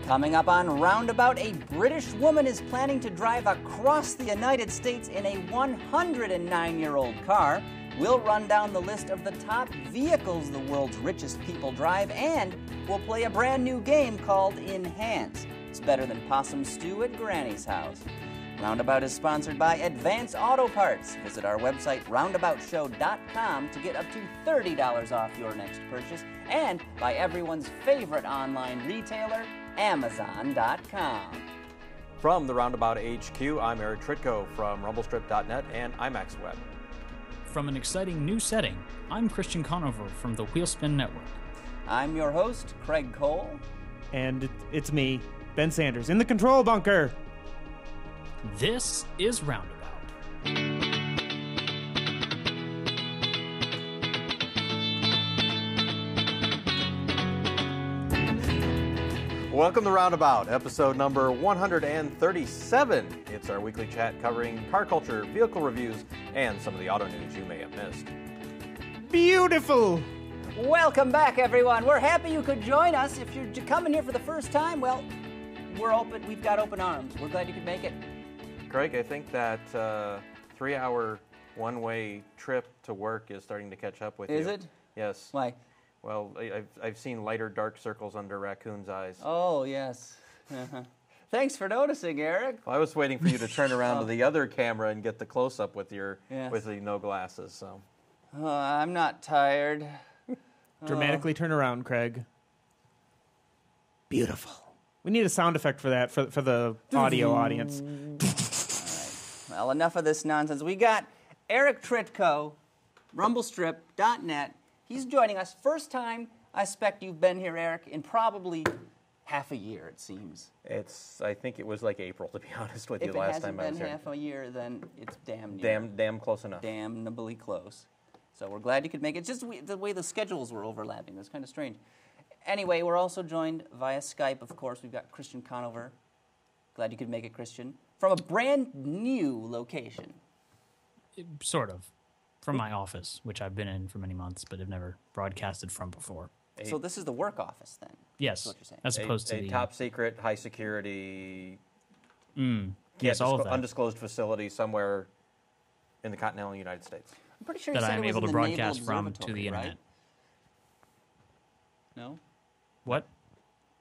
Coming up on Roundabout, a British woman is planning to drive across the United States in a 109-year-old car. We'll run down the list of the top vehicles the world's richest people drive, and we'll play a brand new game called Enhance. It's better than possum stew at Granny's house. Roundabout is sponsored by Advance Auto Parts. Visit our website, roundaboutshow.com, to get up to $30 off your next purchase, and by everyone's favorite online retailer, Amazon.com. From the Roundabout HQ, I'm Eric Tritko from rumblestrip.net and IMAX Web. From an exciting new setting, I'm Christian Conover from the Wheelspin Network. I'm your host, Craig Cole. And it's me, Ben Sanders, in the control bunker. This is Roundabout. Welcome to Roundabout, episode number 137. It's our weekly chat covering car culture, vehicle reviews, and some of the auto news you may have missed. Beautiful! Welcome back, everyone. We're happy you could join us. If you're coming here for the first time, well, we're open. We've got open arms. We're glad you could make it. Craig, I think that 3-hour one-way trip to work is starting to catch up with you. Is it? Yes. Why? Well, I've seen lighter dark circles under raccoons' eyes. Oh, yes. Uh-huh. Thanks for noticing, Eric. Well, I was waiting for you to turn around to the other camera and get the close-up with your Yes. with the no glasses. So. I'm not tired. Dramatically turn around, Craig. Beautiful. We need a sound effect for that, for the audio audience. Well, enough of this nonsense. We got Eric Tritko, rumblestrip.net. He's joining us. First time I expect you've been here, Eric, in probably half a year, it seems. I think it was like April, to be honest with you, last time I was here. If it hasn't been half a year, then it's damn near. Damn close enough. Damnably close. So we're glad you could make it. Just the way the schedules were overlapping. It was kind of strange. Anyway, we're also joined via Skype, of course. We've got Christian Conover. Glad you could make it, Christian. From a brand new location. Sort of. From my office, which I've been in for many months, but have never broadcasted from before. So this is the work office, then? Yes, That's what you're saying. as opposed to a the... top secret, high security, yes, all of that. undisclosed facility somewhere in the continental United States. I'm pretty sure that you said I'm it was able to in the broadcast Naval from to Observatory, the internet. right? No? What?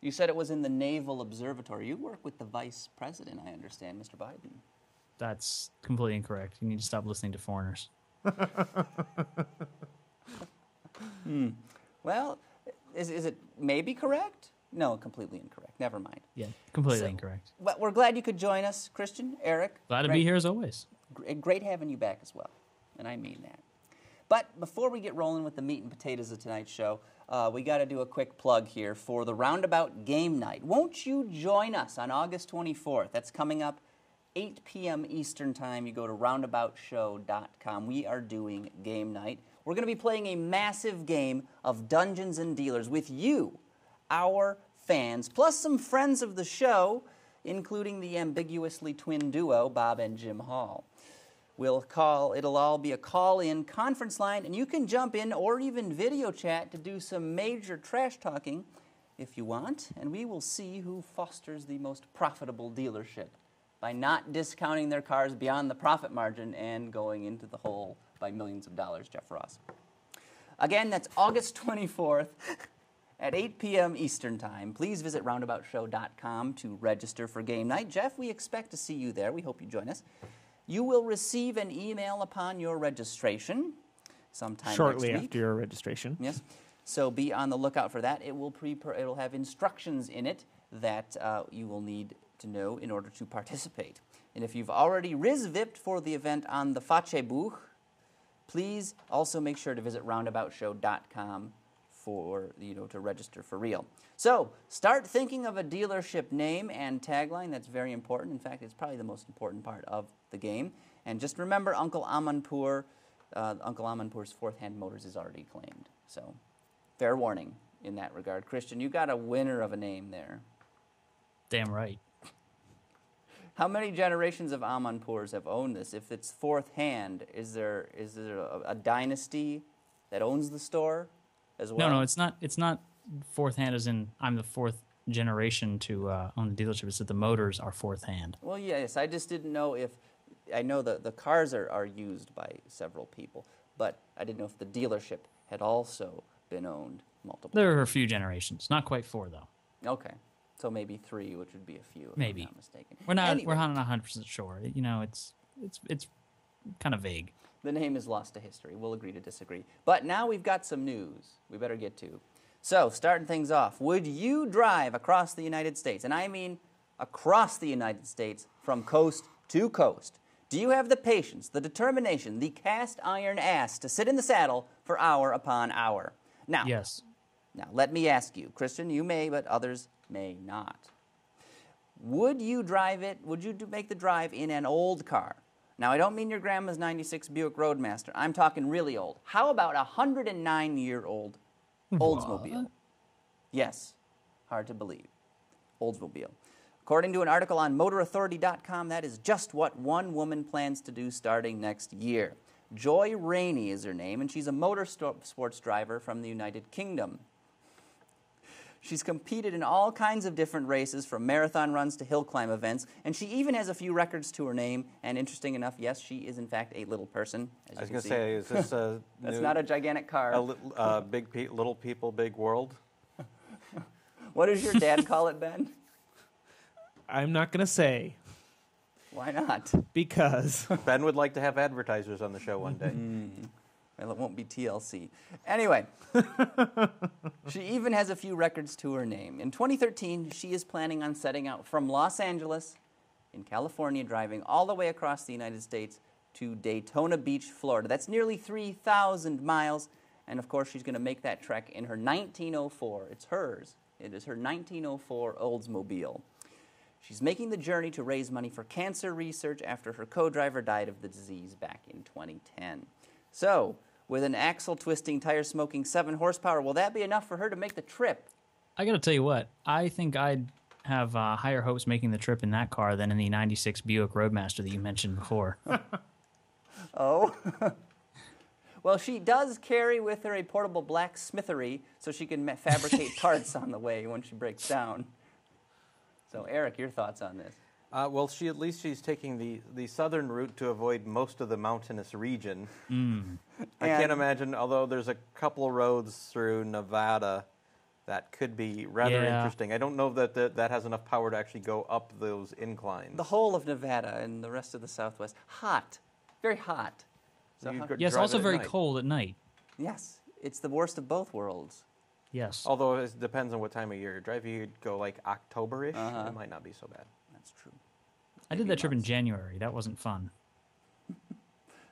You said it was in the Naval Observatory. You work with the Vice President, I understand, Mr. Biden. That's completely incorrect. You need to stop listening to foreigners. Well, is it maybe correct? No, completely incorrect. Never mind. Yeah, completely incorrect. But we're glad you could join us, Christian, Eric. Glad to be here as always. Great having you back as well, and I mean that. But before we get rolling with the meat and potatoes of tonight's show, we got to do a quick plug here for the Roundabout Game Night. Won't you join us on August 24th? That's coming up 8 p.m. Eastern Time. You go to roundaboutshow.com. We are doing Game Night. We're going to be playing a massive game of Dungeons and Dealers with you, our fans, plus some friends of the show, including the ambiguously twin duo, Bob and Jim Hall. It'll all be a call-in conference line, and you can jump in or even video chat to do some major trash talking if you want, and we will see who fosters the most profitable dealership by not discounting their cars beyond the profit margin and going into the hole by millions of dollars, Jeff Ross. Again, that's August 24th at 8 p.m. Eastern Time. Please visit roundaboutshow.com to register for game night. Jeff, we expect to see you there. We hope you join us. You will receive an email upon your registration sometime Shortly next week. after your registration. Yes. So be on the lookout for that. It will have instructions in it that you will need to know in order to participate. And if you've already RISVIP'd for the event on the Facebook, please also make sure to visit roundaboutshow.com to register for real. So start thinking of a dealership name and tagline. That's very important. In fact, it's probably the most important part of the game. And just remember, Uncle Amanpour, Uncle Amanpour's Fourth Hand Motors is already claimed. So fair warning in that regard. Christian, you got a winner of a name there. Damn right. How many generations of Amanpours have owned this? If it's fourth hand, is there a dynasty that owns the store as well? No, it's not fourth hand as in I'm the fourth generation to own the dealership is that the motors are fourth hand. Well, yes, I just didn't know if, I know the cars are used by several people, but I didn't know if the dealership had also been owned multiple There are a few generations, not quite 4 though. Okay, so maybe 3, which would be a few, if Maybe. I'm not mistaken. We're not Anyway, we're not 100% sure. You know, it's kind of vague. the name is lost to history. We'll agree to disagree. But now we've got some news we better get to. So, starting things off, would you drive across the United States? And I mean across the United States from coast to coast. Do you have the patience, the determination, the cast iron ass to sit in the saddle for hour upon hour? Now, Yes. Now, let me ask you, Christian, you may, but others may not. Would you drive it, would you make the drive in an old car? Now, I don't mean your grandma's 96 Buick Roadmaster. I'm talking really old. How about a 109-year-old Oldsmobile? Yes, hard to believe. Oldsmobile. According to an article on MotorAuthority.com, that is just what one woman plans to do starting next year. Joy Rainey is her name, and she's a motorsports driver from the United Kingdom. She's competed in all kinds of different races, from marathon runs to hill climb events, and she even has a few records to her name. And interesting enough, yes, she is in fact a little person. As I was you going can to see. say, is this a That's new, not a gigantic car. little people, big world? What does your dad call it, Ben? I'm not going to say Why not? because Ben would like to have advertisers on the show one day. Well, it won't be TLC. Anyway, she even has a few records to her name. In 2013, she is planning on setting out from Los Angeles in California, driving all the way across the United States to Daytona Beach, Florida. That's nearly 3,000 miles. And of course, she's going to make that trek in her 1904. It's hers. It is her 1904 Oldsmobile. She's making the journey to raise money for cancer research after her co-driver died of the disease back in 2010. So, with an axle-twisting, tire-smoking 7 horsepower, will that be enough for her to make the trip? I got to tell you what, I think I'd have higher hopes making the trip in that car than in the 96 Buick Roadmaster that you mentioned before. Oh? Well, she does carry with her a portable blacksmithery so she can fabricate parts on the way when she breaks down. So, Eric, your thoughts on this? Well, at least she's taking the southern route to avoid most of the mountainous region. I can't imagine, although there's a couple of roads through Nevada that could be rather interesting. I don't know that has enough power to actually go up those inclines. The whole of Nevada and the rest of the Southwest. Hot. Very hot. So Yes, drive also it at very night. cold at night. yes, it's the worst of both worlds. Yes. Although it depends on what time of year you drive. You could go like October-ish. It might not be so bad. That's true. I did that trip in January. That wasn't fun.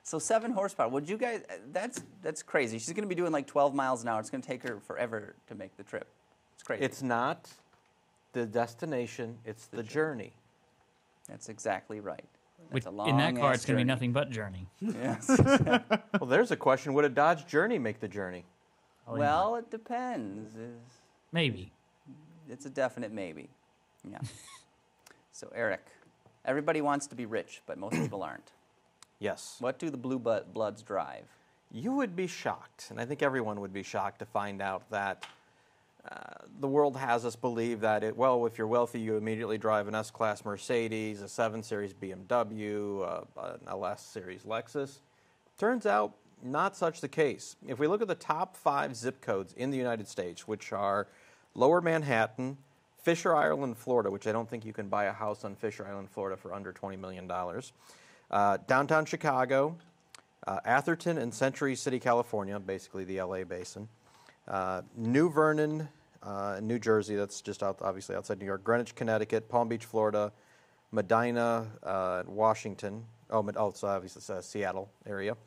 So 7 horsepower. Would you guys? That's crazy. She's going to be doing like 12 miles an hour. It's going to take her forever to make the trip. It's crazy. It's not the destination; it's the journey. That's exactly right. Which, That's a in that car, long-ass it's going to be journey. nothing but journey. Yes. Well, there's a question: would a Dodge Journey make the journey? Probably Well, not. it depends. Maybe. It's a definite maybe. Yeah. So Eric, everybody wants to be rich, but most people aren't. Yes. What do the blue bloods drive? You would be shocked, and I think everyone would be shocked to find out that the world has us believe that, if you're wealthy, you immediately drive an S-Class Mercedes, a 7 Series BMW, an LS Series Lexus. Turns out, not such the case. If we look at the top 5 zip codes in the United States, which are Lower Manhattan, Fisher Island, Florida, which I don't think you can buy a house on Fisher Island, Florida for under $20 million, downtown Chicago, Atherton and Century City, California, basically the LA basin, New Vernon, New Jersey, that's just obviously outside New York, Greenwich, Connecticut, Palm Beach, Florida, Medina, Washington, so obviously it's Seattle area,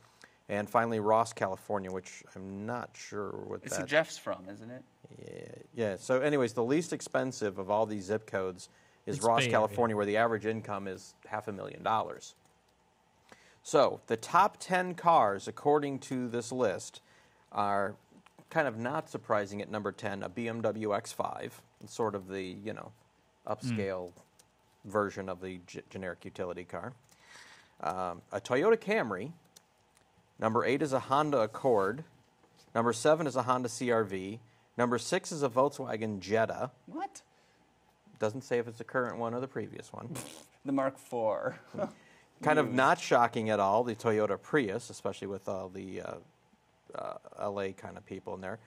and finally Ross, California, which I'm not sure what It's that... where Jeff's from, isn't it? Yeah. So anyways, the least expensive of all these zip codes is It's Ross, Bay Area. California, where the average income is $500,000. So the top 10 cars, according to this list, are kind of not surprising at number 10, a BMW X5, sort of the, upscale version of the generic utility car. A Toyota Camry. Number 8 is a Honda Accord. Number 7 is a Honda CR-V. Number 6 is a Volkswagen Jetta. What? Doesn't say if it's the current one or the previous one. The Mark IV. Kind of not shocking at all, the Toyota Prius, especially with all the LA kind of people in there.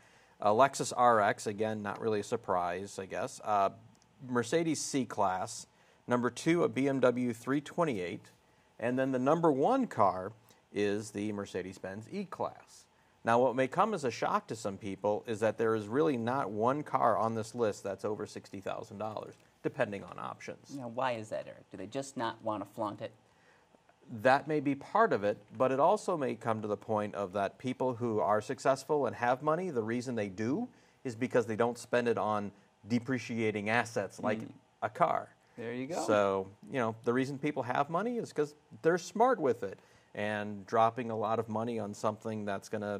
Lexus RX, again, not really a surprise, I guess. Mercedes C-Class. Number 2, a BMW 328. And then the number 1 car is the Mercedes-Benz E-Class. Now, what may come as a shock to some people is that there is really not one car on this list that's over $60,000, depending on options. Now, why is that, Eric? Do they just not want to flaunt it? That may be part of it, but it also may come to the point of that people who are successful and have money, the reason they do is because they don't spend it on depreciating assets like a car. There you go. So, the reason people have money is because they're smart with it. And dropping a lot of money on something that's going to,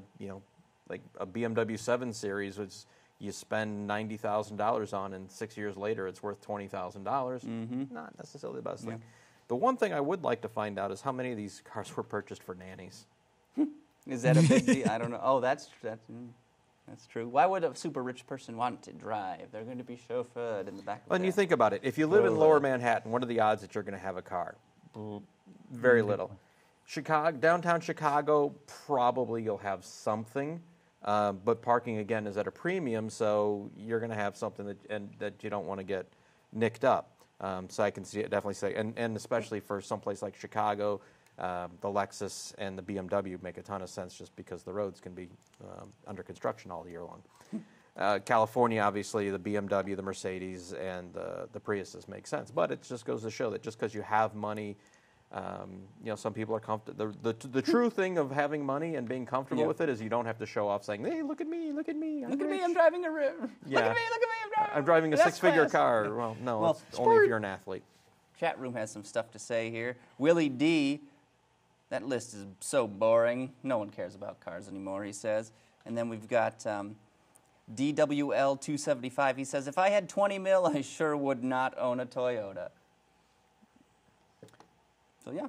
like a BMW 7 Series, which you spend $90,000 on, and 6 years later it's worth $20,000, not necessarily the best thing. The one thing I would like to find out is how many of these cars were purchased for nannies. Is that a big deal? I don't know. Oh, that's true. Why would a super rich person want to drive? They're going to be chauffeured in the back of And you think about it. If you live in Lower Manhattan, what are the odds that you're going to have a car? Very little. Downtown Chicago, probably you'll have something, but parking again is at a premium, so you're going to have something that you don't want to get nicked up. So I can definitely say, and especially for someplace like Chicago, the Lexus and the BMW make a ton of sense just because the roads can be under construction all year long. California, obviously, the BMW, the Mercedes, and the Priuses make sense, but it just goes to show that just because you have money. Some people are comfortable. The true thing of having money and being comfortable with it is you don't have to show off saying, "Hey, look at me, look at me, look at me, I'm driving a river. Yeah. Look at me, I'm driving a six-figure car." Well, no, it's only if you're an athlete. Chat room has some stuff to say here. Willie D, that list is so boring. No one cares about cars anymore, he says. And then we've got DWL275. He says, if I had 20 mil, I sure would not own a Toyota. So, yeah,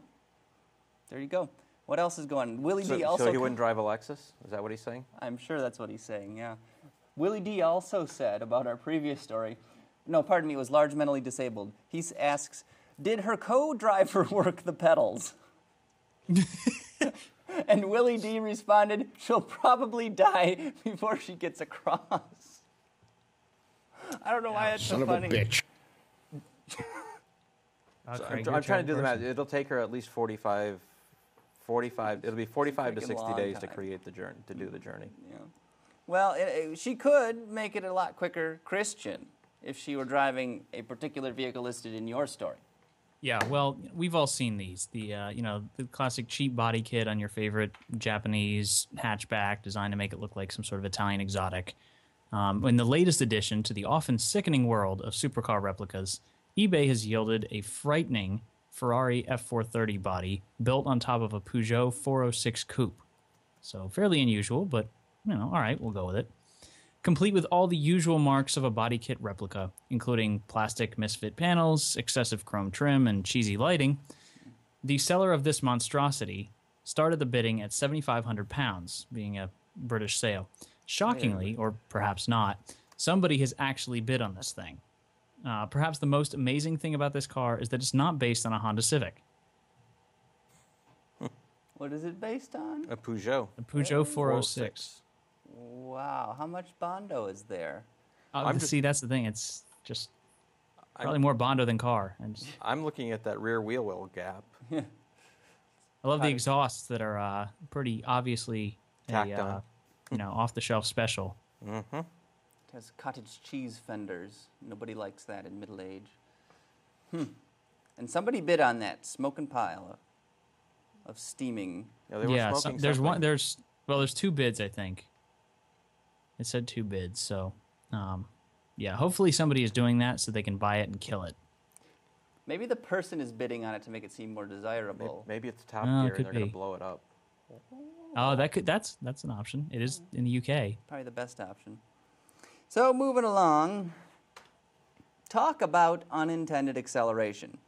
there you go. What else is going on? Willie D also... So he wouldn't drive a Lexus? Is that what he's saying? I'm sure that's what he's saying, yeah. Willie D also said about our previous story, no, pardon me, it was large mentally disabled. He asks, did her co-driver work the pedals? And Willie D responded, she'll probably die before she gets across. I don't know why it's so funny. Son of a bitch. So I'm trying to do the math. It'll take her at least 45, it'll be 45 to 60 days to create the journey, to do the journey. Yeah. Well, she could make it a lot quicker, Christian, if she were driving a particular vehicle listed in your story. Yeah, well, we've all seen these. The the classic cheap body kit on your favorite Japanese hatchback designed to make it look like some sort of Italian exotic. In the latest addition to the often sickening world of supercar replicas, eBay has yielded a frightening Ferrari F430 body built on top of a Peugeot 406 coupe. So fairly unusual, but, all right, we'll go with it. Complete with all the usual marks of a body kit replica, including plastic misfit panels, excessive chrome trim, and cheesy lighting, the seller of this monstrosity started the bidding at £7,500, being a British sale. Shockingly, or perhaps not, somebody has actually bid on this thing. Perhaps the most amazing thing about this car is that it's not based on a Honda Civic. What is it based on? A Peugeot. A Peugeot 406. Wow, how much Bondo is there? See, that's the thing. It's just probably more Bondo than car. I'm looking at that rear wheel well gap. Yeah. I love the exhausts that are pretty obviously tacked on. Off-the-shelf special. Mm-hmm. It has cottage cheese fenders. Nobody likes that in middle age. And somebody bid on that smoking pile of steaming. Yeah, there's two bids, I think. It said two bids, so hopefully somebody is doing that so they can buy it and kill it. Maybe the person is bidding on it to make it seem more desirable. Maybe it's Top Gear and they're be. going to blow it up. Oh, that's an option. It is in the UK. Probably the best option. So moving along, talk about unintended acceleration.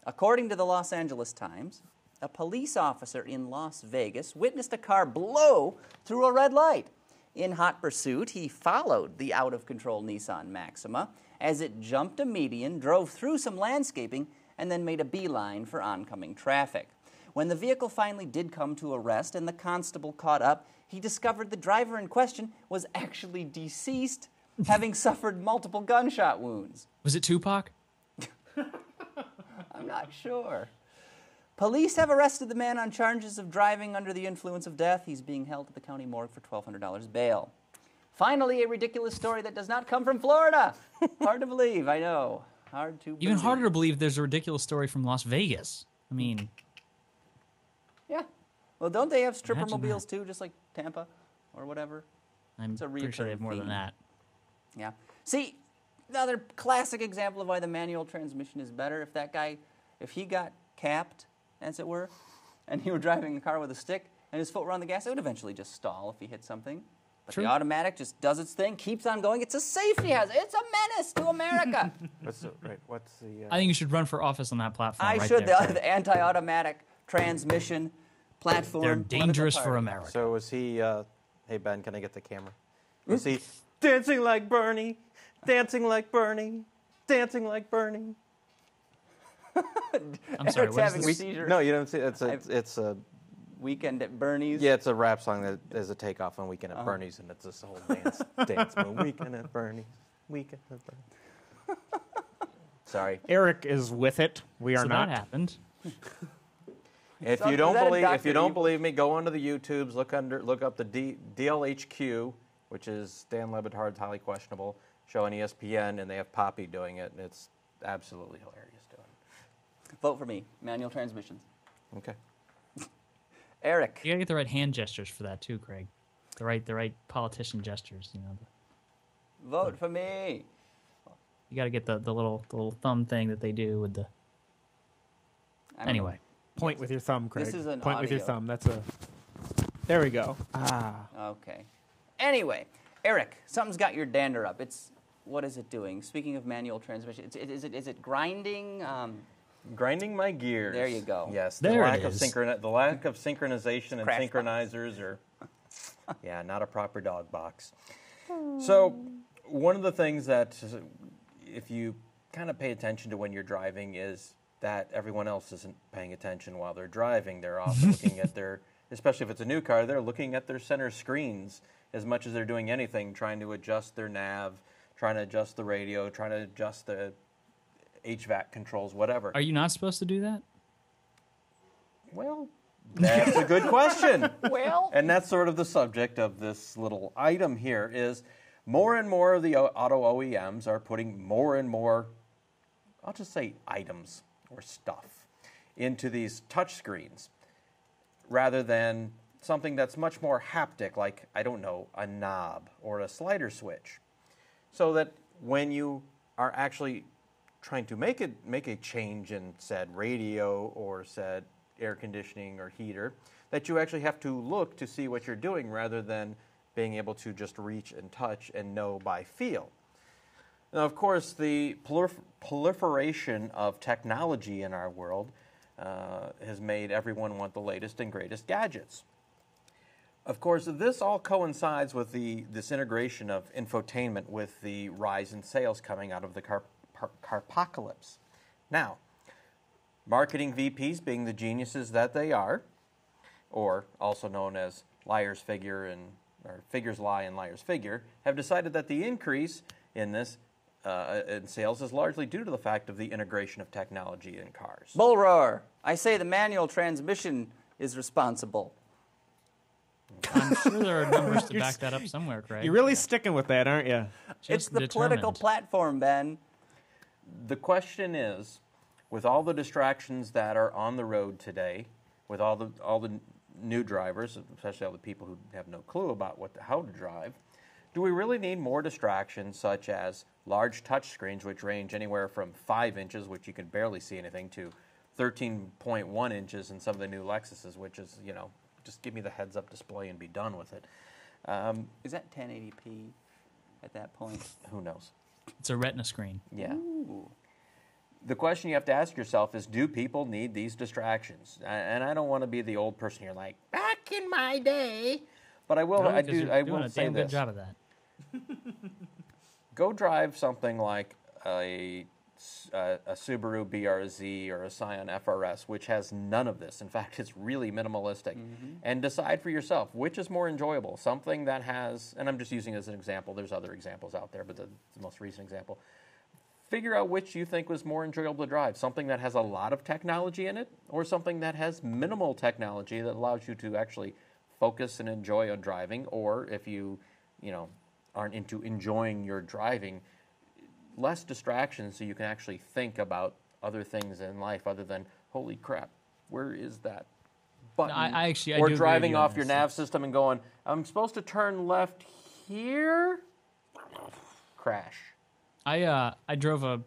According to the Los Angeles Times, a police officer in Las Vegas witnessed a car blow through a red light. In hot pursuit, he followed the out-of-control Nissan Maxima as it jumped a median, drove through some landscaping, and then made a beeline for oncoming traffic. When the vehicle finally did come to a rest and the constable caught up, he discovered the driver in question was actually deceased, having suffered multiple gunshot wounds. Was it Tupac? I'm not sure. Police have arrested the man on charges of driving under the influence of death. He's being held at the county morgue for $1,200 bail. Finally, a ridiculous story that does not come from Florida. Hard to believe, I know. Hard to believe. Even harder to believe there's a ridiculous story from Las Vegas. I mean... Yeah. Well, don't they have stripper Imagine mobiles too, just like Tampa or whatever? I'm It's a pretty sure they have reoccurring more than theme. that. Yeah. See, another classic example of why the manual transmission is better. If that guy, if he got capped, as it were, and he were driving a car with a stick and his foot were on the gas, it would eventually just stall if he hit something. But True. the automatic just does its thing, keeps on going. It's a safety hazard. It's a menace to America. What's the? I think you should run for office on that platform. I right should. there. The anti-automatic transmission platform. They're political dangerous for party. America. So is he? Hey Ben, can I get the camera? Is he dancing like Bernie? Dancing like Bernie? Dancing like Bernie? I'm sorry. Eric's What having is a this? seizure. No, you don't see. It's a Weekend at Bernie's. yeah, it's a rap song that is a takeoff on Weekend at Bernie's, and it's this whole dance move. Weekend at Bernie's. Weekend at Bernie's. Sorry. Eric is with it. We are So not. that happened. If So you is don't that a believe, if you Dr. don't Evil? believe me, go onto the YouTubes. Look up the DLHQ, which is Dan Le Batard's Highly Questionable show on ESPN, and they have Poppy doing it, and it's absolutely hilarious doing it. Vote for me. Manual transmissions. Okay. Eric. You gotta get the right hand gestures for that too, Craig. The right politician gestures. You know, Vote for me. you gotta get the little thumb thing that they do with the. I don't Anyway, Point with your thumb, Craig. This is an Point with your audio. thumb. That's a. There we go. Ah. know. Okay. Anyway, Eric, something's got your dander up. What is it doing? Speaking of manual transmission, is it grinding? Grinding my gears. There you go. Yes. There the it is. the lack of synchronization and Crash synchronizers are, yeah, not a proper dog box. So, one of the things that, if you kind of pay attention to when you're driving, is that everyone else isn't paying attention while they're driving. They're often looking at their, especially if it's a new car, they're looking at their center screens as much as they're doing anything, trying to adjust their nav, trying to adjust the radio, trying to adjust the HVAC controls, whatever. are you not supposed to do that? Well, that's a good question. Well, And that's sort of the subject of this little item here is more and more of the auto OEMs are putting more and more, I'll just say items or stuff, into these touch screens rather than something that's much more haptic, like, I don't know, a knob or a slider switch. So that when you are actually trying to make a change in said radio or said air conditioning or heater, that you actually have to look to see what you're doing rather than being able to just reach and touch and know by feel. Now, of course, the proliferation of technology in our world has made everyone want the latest and greatest gadgets. Of course, this all coincides with this integration of infotainment with the rise in sales coming out of the carpocalypse. Now, marketing VPs, being the geniuses that they are, or also known as liars figure or figures lie and liars figure, have decided that the increase in this in sales is largely due to the fact of the integration of technology in cars. bull roar. I say the manual transmission is responsible. I'm sure there are numbers to back that up somewhere, Craig. You're really sticking with that, aren't you? It's Just the political determined. platform, Ben. The question is, with all the distractions that are on the road today, with all the new drivers, especially all the people who have no clue about how to drive, do we really need more distractions such as large touch screens, which range anywhere from 5 inches, which you can barely see anything, to 13.1 inches in some of the new Lexuses, which is, just give me the heads-up display and be done with it. Is that 1080p at that point? Who knows? It's a retina screen. Yeah. Ooh. The question you have to ask yourself is, do people need these distractions? And I don't want to be the old person here like, back in my day. But I will. No, I because do. you're I doing will a say damn good this. job of that. Go drive something like a Subaru BRZ or a Scion FRS, which has none of this. In fact, it's really minimalistic. And decide for yourself which is more enjoyable. Something that has, and I'm just using it as an example. There's other examples out there, but the most recent example. Figure out which you think was more enjoyable to drive. Something that has a lot of technology in it, or something that has minimal technology that allows you to actually focus and enjoy on driving. Or if you aren't into enjoying your driving, less distractions so you can actually think about other things in life other than, holy crap, where is that button? I or do agree with driving you on off your this. nav system and going, I'm supposed to turn left here? Crash. I drove a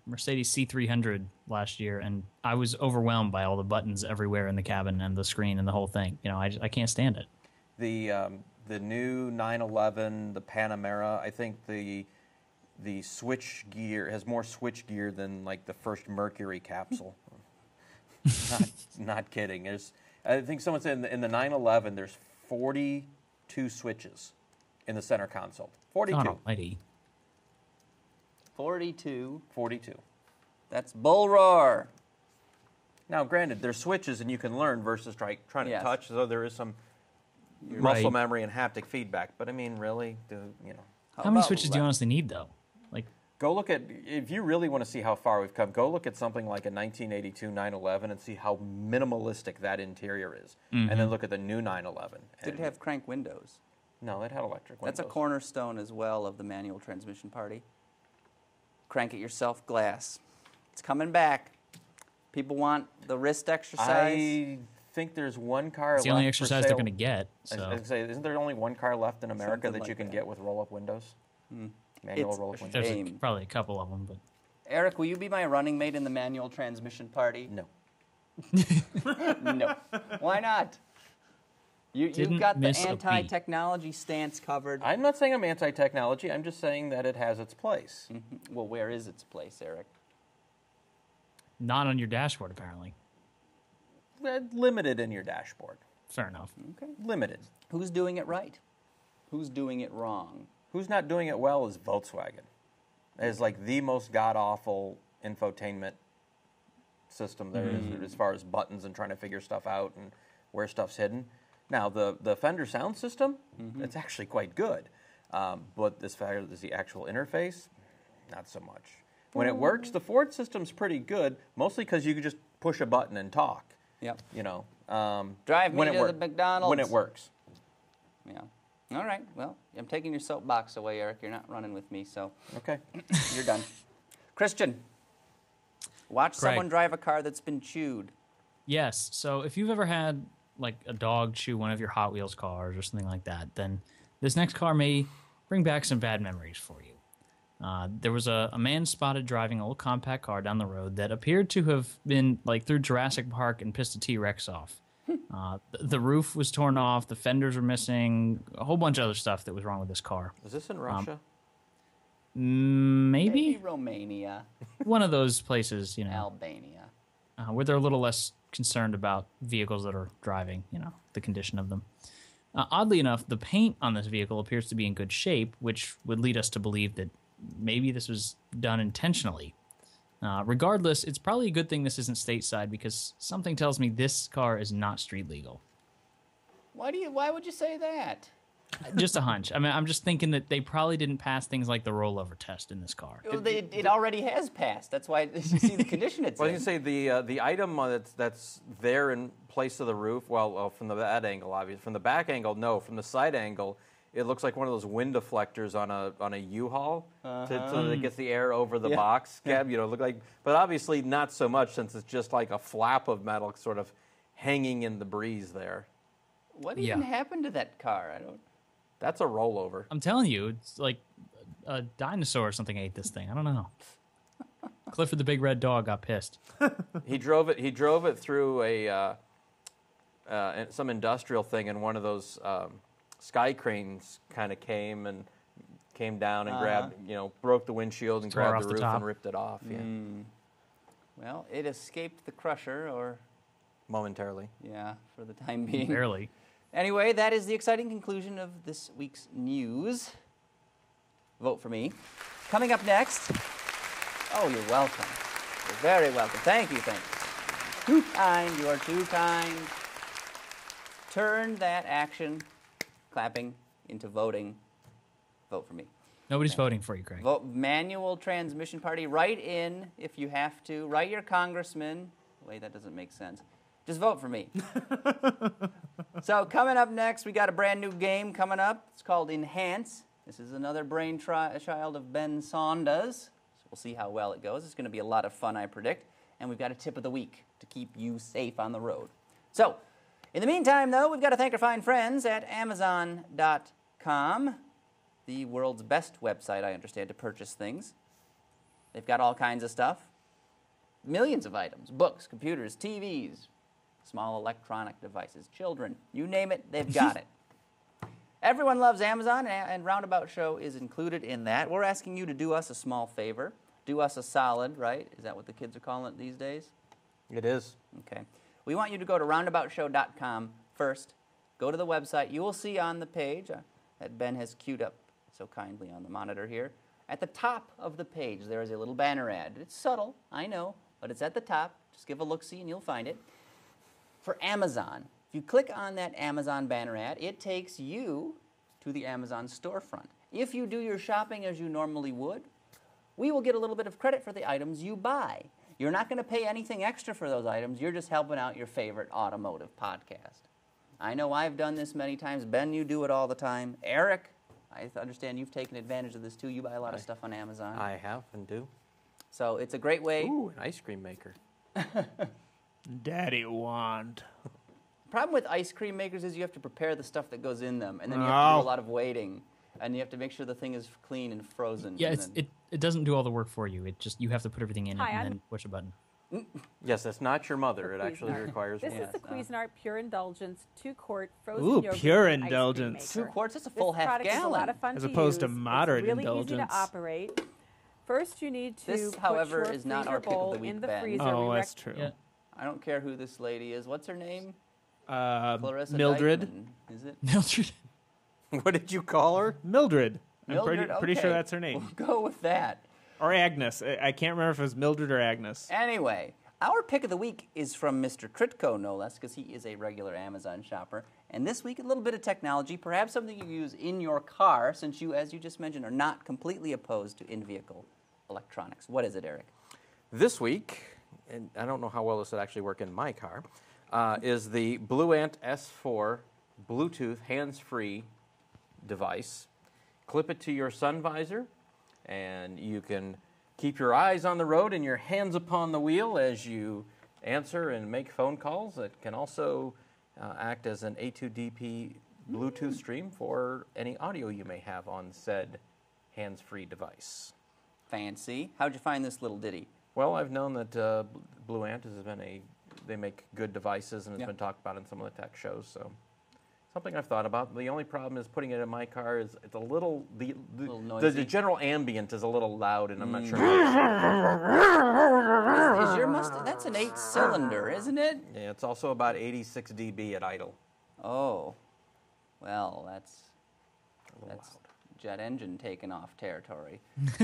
Mercedes C300 last year, and I was overwhelmed by all the buttons everywhere in the cabin and the screen and the whole thing. I can't stand it. The new 911, the Panamera, I think the switch gear has more switch gear than like the first Mercury capsule. not kidding. I think someone said in the 911 there's 42 switches in the center console. 42. God almighty. 42. 42. That's bull roar. Now, granted, there's switches and you can learn versus trying to Yes. touch, so there is some Right. muscle memory and haptic feedback. But I mean, really, How many switches do you honestly need, though? Like, go look at, if you really want to see how far we've come, go look at something like a 1982 911 and see how minimalistic that interior is. And then look at the new 911. Did it have crank windows? No, it had electric windows. That's a cornerstone as well of the manual transmission party. Crank it yourself glass. It's coming back. People want the wrist exercise. I think there's one car it's left the only for exercise sale. they're going to get. I So was gonna say, isn't there only one car left in America Something that you like can that. get with roll-up windows? Manual It's roll-up a windows? there's shame. probably a couple of them, but Eric, will you be my running mate in the manual transmission party? No. No. Why not? You've Didn't got the miss a beat. anti-technology stance covered. I'm not saying I'm anti-technology. I'm just saying that it has its place. Well, where is its place, Eric? not on your dashboard, apparently. Limited in your dashboard. Fair enough. Okay. Limited. Who's doing it right? Who's doing it wrong? Who's not doing it well is Volkswagen. It is like the most god-awful infotainment system there is as far as buttons and trying to figure stuff out and where stuff's hidden. Now, the Fender sound system, it's actually quite good. But as far as the actual interface, not so much. When it works, the Ford system's pretty good, mostly because you can just push a button and talk. Yep. You know, Drive me when it to the work- McDonald's. when it works. Yeah. All right. Well, I'm taking your soapbox away, Eric. You're not running with me, so Okay. you're done. Christian, watch Craig. someone drive a car that's been chewed. Yes. So if you've ever had like a dog chew one of your Hot Wheels cars or something like that, then this next car may bring back some bad memories for you. There was a man spotted driving a little compact car down the road that appeared to have been like through Jurassic Park and pissed a T-Rex off. The roof was torn off, the fenders were missing, a whole bunch of other stuff that was wrong with this car. Is this in Russia? Maybe Romania, one of those places, you know, Albania. where they're a little less concerned about vehicles that are driving, you know, the condition of them. Oddly enough, the paint on this vehicle appears to be in good shape, which would lead us to believe that maybe this was done intentionally. Regardless, it's probably a good thing this isn't stateside because something tells me this car is not street legal. Why would you say that? Just a hunch. I mean, I'm just thinking that they probably didn't pass things like the rollover test in this car. Well, it already has passed. That's why you see the condition it's Well, in. you say the item that's there in place of the roof. Well, from that angle, obviously. From the back angle, no. From the side angle, it looks like one of those wind deflectors on a U-Haul, so that it gets the air over the box cab. You know, look like, but obviously not so much since it's just like a flap of metal, sort of hanging in the breeze there. What even happened to that car? I don't. That's a rollover. I'm telling you, it's like a dinosaur or something ate this thing. I don't know. Clifford the Big Red Dog got pissed. He drove it through some industrial thing, and one of those sky cranes kind of came down and grabbed, broke the windshield and Tore grabbed off the the roof top. and ripped it off. Yeah, Well, it escaped the crusher, or momentarily. for the time being. Barely. Anyway, that is the exciting conclusion of this week's news. Vote for me. Coming up next. Oh, you're welcome. You're very welcome. Thank you, thank you. Too kind. You are too kind. Turn that action, clapping, into voting. Vote for me. Nobody's voting for you, Craig. Vote manual transmission party. Write in if you have to. Write your congressman. Wait, that doesn't make sense. Just vote for me. So coming up next, we got a brand new game coming up. It's called Enhance. This is another brainchild of Ben Saunders. So we'll see how well it goes. It's going to be a lot of fun, I predict. And we've got a tip of the week to keep you safe on the road. So in the meantime, though, we've got to thank our fine friends at Amazon.com, the world's best website, I understand, to purchase things. They've got all kinds of stuff. Millions of items, books, computers, TVs, small electronic devices, children, you name it, they've got it. Everyone loves Amazon, and Roundabout Show is included in that. We're asking you to do us a small favor. Do us a solid, right? Is that what the kids are calling it these days? It is. Okay. We want you to go to roundaboutshow.com first. Go to the website. You will see on the page that Ben has queued up so kindly on the monitor here. At the top of the page, there is a little banner ad. It's subtle, I know, but it's at the top. Just give a look-see and you'll find it. For Amazon, if you click on that Amazon banner ad, it takes you to the Amazon storefront. If you do your shopping as you normally would, we will get a little bit of credit for the items you buy. You're not going to pay anything extra for those items. You're just helping out your favorite automotive podcast. I know I've done this many times. Ben, you do it all the time. Eric, I understand you've taken advantage of this too. You buy a lot of stuff on Amazon. I have and do. So it's a great way. Ooh, an ice cream maker. Daddy wand. Problem with ice cream makers is you have to prepare the stuff that goes in them, and then you have to do a lot of waiting, and you have to make sure the thing is clean and frozen. Yeah, and it doesn't do all the work for you. It just, you have to put everything in it and then push a button. Yes, that's not your mother. It actually requires This one. is the Cuisinart Pure Indulgence 2-quart frozen Ooh, yogurt Pure ice cream Indulgence. maker. 2 quarts, that's a full This half product is a lot gallon. of fun As to opposed to use. moderate it's really easy indulgence. to operate. First, you need to This, put however, your is not freezer our pick of bowl the week, in the Ben. freezer. Oh, We that's true. Yeah. I don't care who this lady is. What's her name? Clarissa Mildred. Dykeman, is it? Mildred. What did you call her? Mildred. I'm Mildred? pretty sure Okay. that's her name. We'll go with that. Or Agnes. I can't remember if it was Mildred or Agnes. Anyway, our pick of the week is from Mr. Tritko, no less, because he is a regular Amazon shopper. And this week, a little bit of technology, perhaps something you use in your car, since you, as you just mentioned, are not completely opposed to in-vehicle electronics. What is it, Eric? This week, and I don't know how well this would actually work in my car, is the Blue Ant S4 Bluetooth hands-free device. Clip it to your sun visor, and you can keep your eyes on the road and your hands upon the wheel as you answer and make phone calls. It can also act as an A2DP Bluetooth stream for any audio you may have on said hands-free device. Fancy. How'd you find this little ditty? Well, I've known that Blue Ant has been they make good devices and it's been talked about in some of the tech shows, so something I've thought about. The only problem is putting it in my car is it's a little, the noisy. general ambient is a little loud and I'm not sure. Is your Mustang, that's an 8-cylinder, isn't it? Yeah, it's also about 86 dB at idle. Oh, well, that's loud. jet engine taking off territory.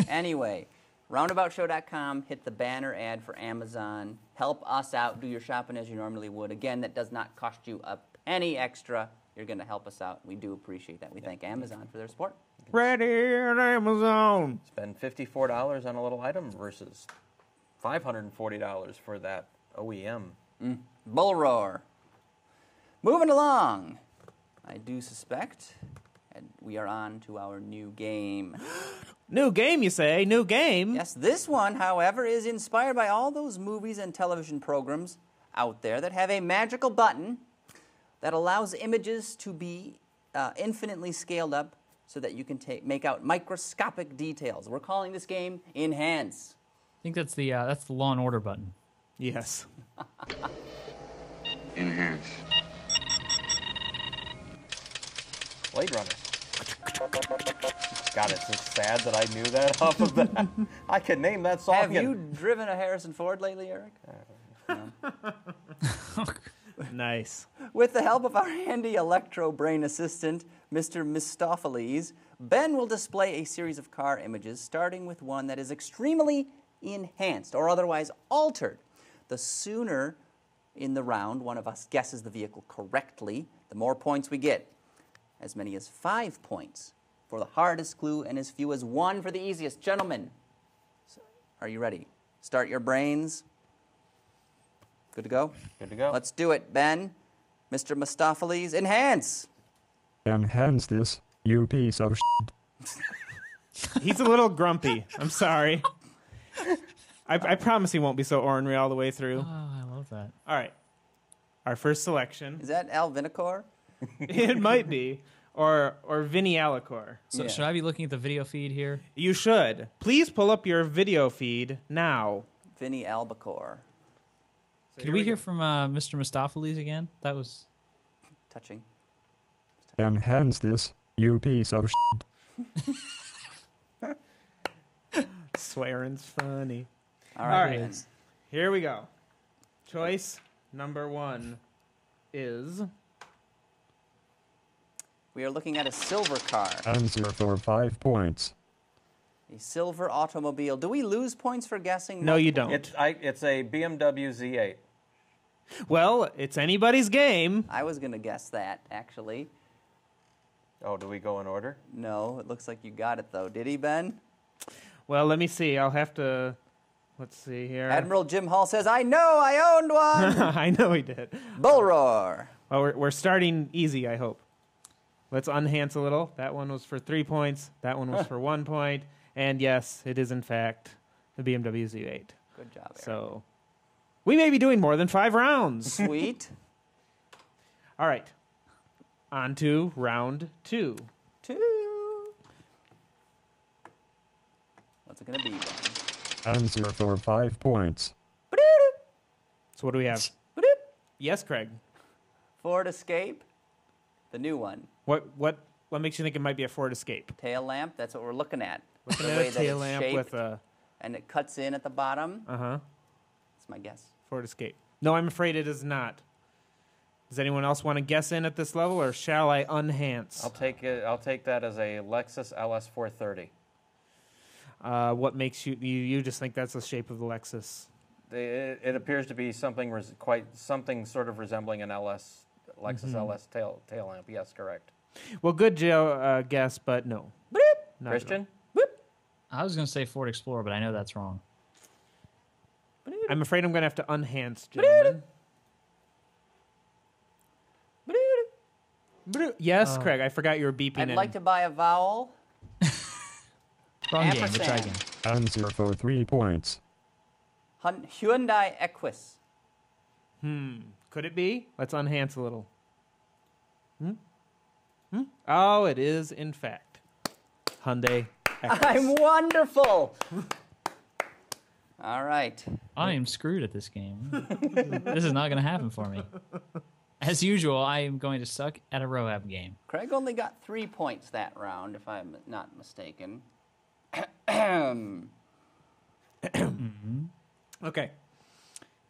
Anyway, roundaboutshow.com, hit the banner ad for Amazon. Help us out. Do your shopping as you normally would. Again, that does not cost you a penny extra. You're going to help us out. We do appreciate that. We thank Amazon for their support. Ready at Amazon. Spend $54 on a little item versus $540 for that OEM. Bull roar. Moving along, I do suspect, and we are on to our new game. New game, you say? New game? Yes, this one, however, is inspired by all those movies and television programs out there that have a magical button that allows images to be infinitely scaled up so that you can make out microscopic details. We're calling this game Enhance. I think that's the Law and Order button. Yes. Enhance. Blade Runner. God, it's sad that I knew that off of that. I could name that song. Have you driven a Harrison Ford lately, Eric? No. Nice. With the help of our handy electro brain assistant, Mr. Mistopheles, Ben will display a series of car images, starting with one that is extremely enhanced or otherwise altered. The sooner in the round one of us guesses the vehicle correctly, the more points we get. As many as 5 points for the hardest clue and as few as 1 for the easiest. Gentlemen, are you ready? Start your brains. Good to go? Good to go. Let's do it, Ben. Mr. Mistopheles, enhance. Enhance this, you piece of shit. He's a little grumpy. I'm sorry. I promise he won't be so ornery all the way through. Oh, I love that. All right. Our first selection. Is that Al Vinicor? It might be. Or Vinny Alacor. So Yeah. should I be looking at the video feed here? You should. Please pull up your video feed now. Vinny Albacore. Could we hear from Mr. Mistopheles again? That was... Touching. Enhance this, you piece of shit. Swearing's funny. All right, All right. Ben. Here we go. Choice number 1 is... We are looking at a silver car, Answer for 5 points. a silver automobile. Do we lose points for guessing? No, you multiple? don't. It's a BMW Z8. Well, it's anybody's game. I was going to guess that, actually. Oh, do we go in order? No, it looks like you got it, though. Did he, Ben? Well, let me see. I'll have to... Let's see here. Admiral Jim Hall says, I know, I owned one. I know he did. Bull roar. Well, we're starting easy, I hope. Let's unhance a little. That one was for 3 points. That one was for 1 point. And yes, it is in fact the BMW Z8. Good job, Eric. So we may be doing more than 5 rounds. Sweet. All right. On to round 2. 2. What's it going to be, Ben? Answer for 5 points. So what do we have? Yes, Craig. Ford Escape, the new one. What makes you think it might be a Ford Escape? Tail lamp, that's what we're looking at. Looking The at way a that tail it's lamp shaped, with a and it cuts in at the bottom. uh-huh. That's my guess. Ford Escape. No, I'm afraid it is not. Does anyone else want to guess in at this level, or shall I unhance? I'll take it. I'll take that as a Lexus LS430. What makes you just think that's the shape of the Lexus? It appears to be something something sort of resembling an Lexus LS tail lamp. Yes, correct. Well, good guess, but no. Not at all. Christian? I was going to say Ford Explorer, but I know that's wrong. I'm afraid I'm going to have to unhance, gentlemen. Yes, Craig, I forgot you were beeping I'd in. like to buy a vowel. Wrong game, but try Ampersand. again. Answer for 3 points. Hyundai Equus. Could it be? Let's unhance a little. Oh, it is, in fact, Hyundai Equus. I'm wonderful. All right. I am screwed at this game. This is not going to happen for me. As usual, I am going to suck at a RoundAbout game. Craig only got 3 points that round, if I'm not mistaken. Okay.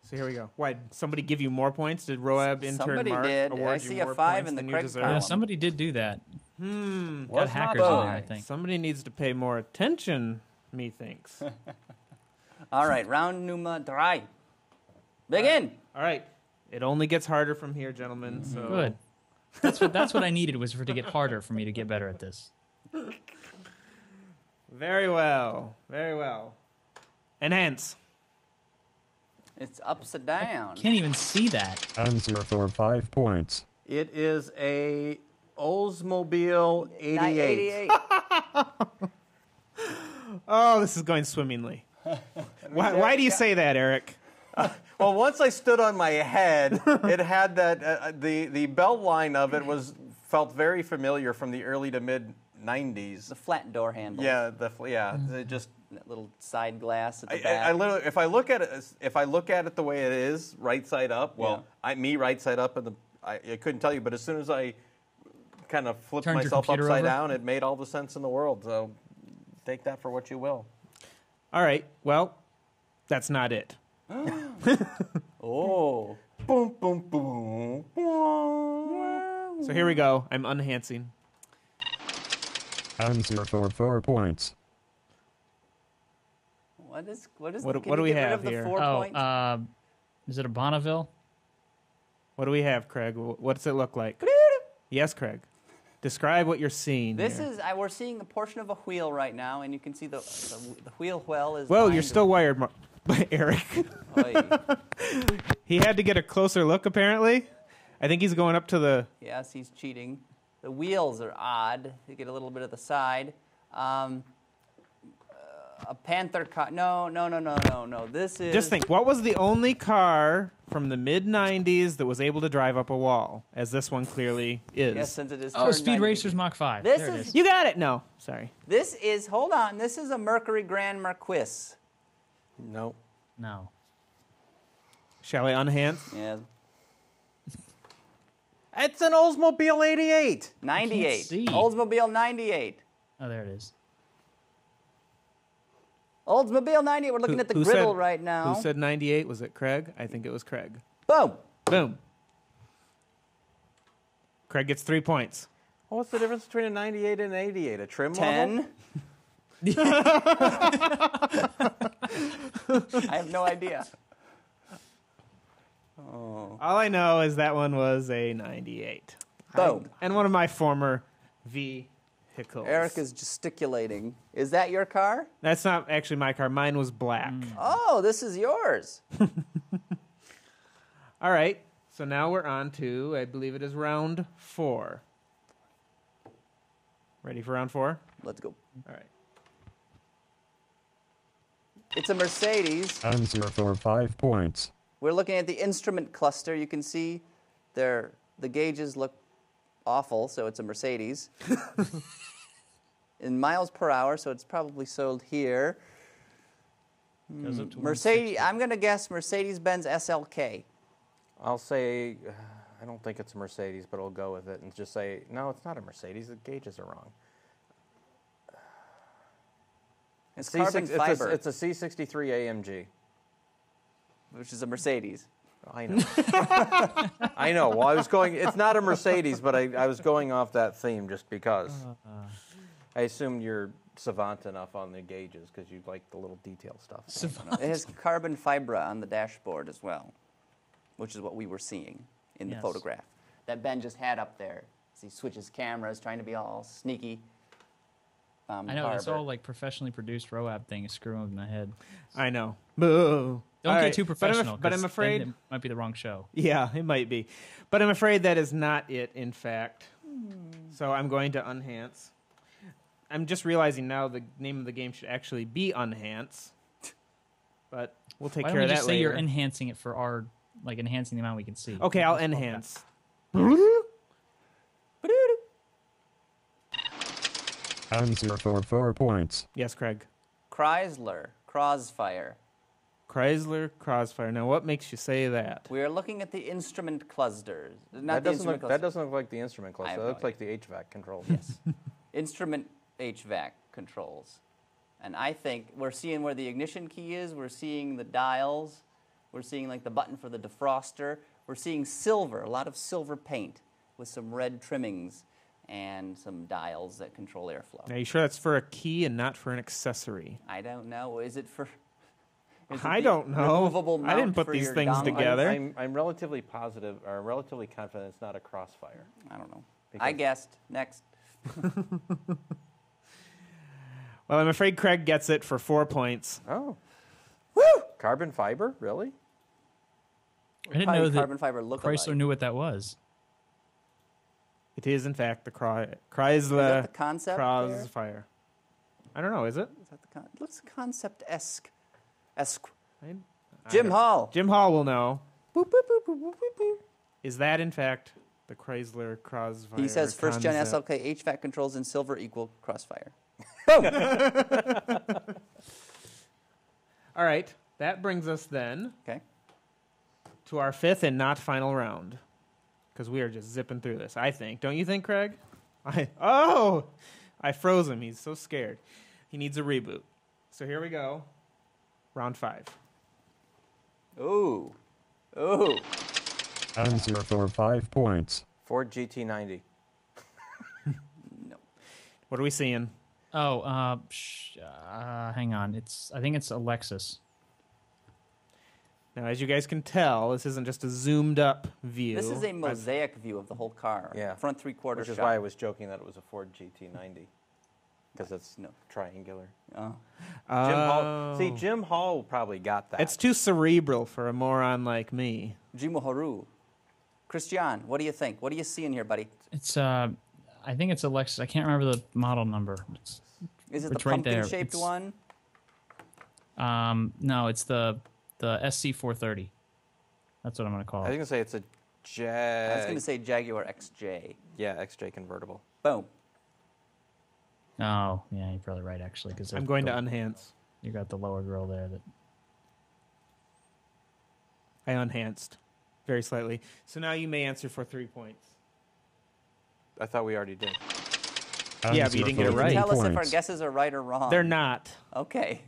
So here we go. Why, did somebody give you more points? Did Roab intern Somebody Mark did. award I you see a more 5 points in the than you Craig deserve? column. Yeah, somebody did do that. Got Was hackers not in there, I bad. think. Somebody needs to pay more attention, methinks. All right, round number 3. Begin. All right. It only gets harder from here, gentlemen. So Good. That's what I needed was for it to get harder for me to get better at this. Very well. Very well. Enhance. It's upside down. Can't even see that. Answer for 5 points. It is a Oldsmobile 88. 88. Oh, this is going swimmingly. Why do you say that, Eric? Well, once I stood on my head, it had that the belt line of it felt very familiar from the early to mid 90s. The flat door handle. Yeah, it just That little side glass at the I back. literally, if I look at it the way it is, right side up, well, me right side up, and I couldn't tell you, but as soon as I kind of flipped Turned your myself computer upside over? down, it made all the sense in the world. So take that for what you will. All right. Well, that's not it. Oh. Boom, boom, boom, boom. So here we go. I'm unhancing. Answer for 4 points. What is? What can do you we get rid have of the here? 4 points? Is it a Bonneville? What do we have, Craig? What does it look like? Yes, Craig. Describe what you're seeing. This here. is. We're seeing a portion of a wheel right now, and you can see the wheel well is. Whoa, behind you're still wired, Eric. Oy. He had to get a closer look, apparently. I think he's going up to the... Yes, he's cheating. The wheels are odd. You get a little bit of the side. A Panther car. No. This is. Just think, what was the only car from the mid-'90s that was able to drive up a wall, as this one clearly is? Yes, since it is. Oh, turned Speed 90. Racers Mach 5. This There it is- is. You got it. No, sorry. This is. Hold on. This is a Mercury Grand Marquis. Nope. No. Shall I unhance? Yeah. It's an Oldsmobile 88. 98. see. Oldsmobile 98. Oh, there it is. Oldsmobile 98. We're looking at the Who griddle said- right now. Who said 98? Was it Craig? I think it was Craig. Boom. Boom. Craig gets 3 points. Well, what's the difference between a 98 and an 88? A trim level? 10. I have no idea. Oh. All I know is that one was a 98. Boom. And one of my former vehicles. Eric is gesticulating. Is that your car? That's not actually my car. Mine was black. Oh, this is yours. All right. So now we're on to, I believe it is round 4. Ready for round 4? Let's go. All right. It's a Mercedes. Answer for 5 points. We're looking at the instrument cluster. You can see the gauges look awful, so it's a Mercedes. In miles per hour, so it's probably sold here. Goes up to Mercedes. 160. I'm going to guess Mercedes-Benz SLK. I'll say, I don't think it's a Mercedes, but I'll go with it and just say, no, it's not a Mercedes. The gauges are wrong. It's carbon fiber, It's a C63 AMG. which is a Mercedes. I know. I know. Well, I was going, it's not a Mercedes, but I was going off that theme just because. I assumed you're savant enough on the gauges because you like the little detail stuff. It has carbon fiber on the dashboard as well, which is what we were seeing in the Yes. photograph that Ben just had up there. As he switches cameras, trying to be all sneaky. I know, it's all like professionally produced RoAb thing screwing with my head. I know. Boo. Don't All get right. too professional. But I'm 'cause afraid... then it might be the wrong show. Yeah, it might be. But I'm afraid that is not it, in fact. So I'm going to unhance. I'm just realizing now the name of the game should actually be Unhance. But we'll take Why care don't we of that just say later. you're enhancing it for our, like enhancing the amount we can see? Okay, I'll enhance. Answer for 4 points. Yes, Craig. Chrysler Crossfire. Chrysler Crossfire. Now, what makes you say that? We are looking at the instrument clusters. Not That the doesn't, instrument look, that cluster. doesn't look like the instrument I cluster. have That no looks like the HVAC controls. Yes. Instrument HVAC controls. And I think we're seeing where the ignition key is. We're seeing the dials. We're seeing like the button for the defroster. We're seeing silver, a lot of silver paint with some red trimmings and some dials that control airflow. Are you sure that's for a key and not for an accessory? I don't know. Is it for... is it I the don't know. removable I didn't mount put for these your things dongle? together. I'm relatively positive, or relatively confident it's not a Crossfire. I don't know. I Because- guessed. Next. Well, I'm afraid Craig gets it for 4 points. Oh. Carbon fiber? Really? I didn't Probably know that carbon fiber look-alike. Chrysler knew what that was. It is, in fact, the Is Chrysler that the concept there? Crossfire. I don't know, is it? Is that the it looks concept-esque. Esque. I Jim don't- Hall. Jim Hall will know. Boop, boop, boop, boop, boop, boop, boop. Is that, in fact, the Chrysler Crossfire? He says first gen concept? SLK HVAC controls in silver equal Crossfire. All right. That brings us then Okay. to our 5th and not final round. Because we are just zipping through this, I think. Don't you think, Craig? I froze him. He's so scared. He needs a reboot. So here we go. Round 5. Ooh. Ooh. Answer for 5 points. Ford GT90. No. What are we seeing? Oh, hang on. I think it's a Lexus. Now, as you guys can tell, this isn't just a zoomed up view. This is a mosaic view of the whole car. Yeah. Front three-quarter Which shot. is why I was joking that it was a Ford GT90. Because it's No. triangular. Oh. Jim Hall. See, Jim Hall probably got that. It's too cerebral for a moron like me. Jimo Haru. Christian, what do you think? What do you see in here, buddy? It's I think it's a Lexus. I can't remember the model number. Is it the It's right there. pumpkin-shaped It's- one? No, it's the SC430. That's what I'm going to call I was it. going to say it's a I was going to say Jaguar XJ. Yeah, XJ convertible. Boom. Oh, yeah, you're probably right, actually. Cause I'm going to unhance. You got the lower grill there. That I unhanced very slightly. So now you may answer for 3 points. I thought we already did. Yeah, but you didn't get it for right. 3 Tell us if our points. guesses are right or wrong. They're not. Okay.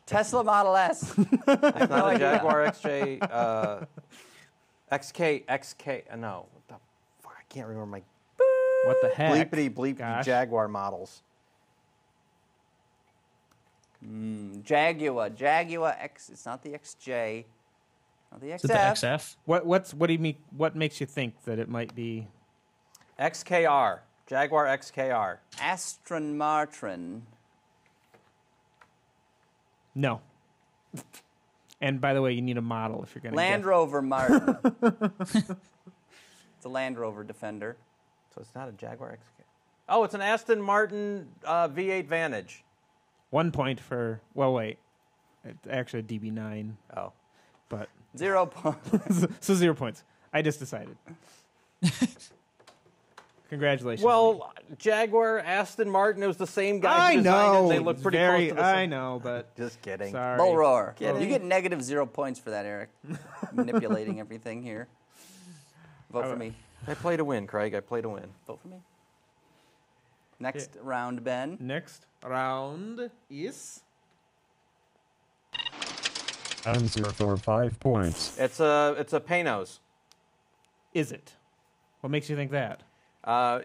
Tesla Model S. It's not a idea. Jaguar XJ. XK. No. What the fuck? I can't remember my What the heck? bleepity bleep Gosh. Jaguar models. Jaguar X. It's not the XJ. Not the XF. is it the XF? What do you mean? What makes you think that it might be? XKR. Jaguar XKR. Aston Martin. No. And by the way, you need a model if you're going to Land Rover Martin. It's a Land Rover Defender. So it's not a Jaguar XK. Oh, it's an Aston Martin V8 Vantage. 1 point for. Well, wait. It's actually a DB9, Oh. but 0 points. so 0 points. I just decided. Congratulations. Well, Jaguar, Aston Martin, it was the same guy I who designed know. it. They look pretty very, close to the I same. know, but Just kidding. sorry. Bull roar. Kidding. You get negative 0 points for that, Eric. Manipulating everything here. Vote for me. I play to win, Craig. I play to win. Vote for me. Next round, Ben. Next round is. Answer for 5 points. It's a Panos. Is it? What makes you think that?